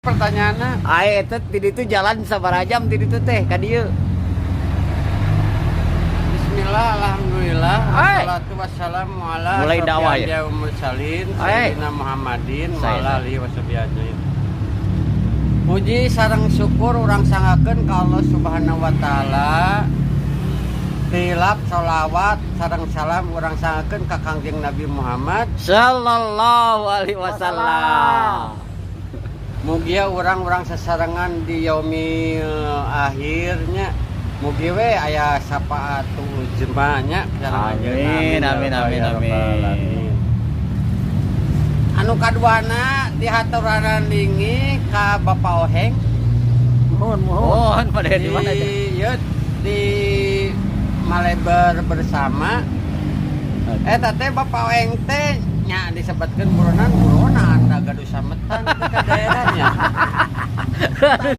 Pertanyaannya, Itu di itu jalan sabaraha jam di itu teh ka dieu. bismillah, alhamdulillah, Hai. wassalatu wassalamu ala Mulai dakwah ya? asyrofil mursalin, Hai. sayyidina Muhammadin, wa Saya. ala alihi washabihi ajmain. Puji sareng syukur urang sangakeun ka Allah Subhanahu wa taala. Tilap sholawat sareng salam urang sangakeun ka Kangjeng Nabi Muhammad. Sallallahu alaihi wasallam. Mugia orang-orang sesarengan di yaumil akhirnya mugi we aya sapaatu jemaahnya. Amin, amin, amin, amin. Anu kaduana dihaturanan lingi ka Bapak Oheng Mohon pada di mana aja? di Maleber bersama. Teh Bapak Oheng teh nya disebutkeun buronan anda gaduh sametan ke daerahnya.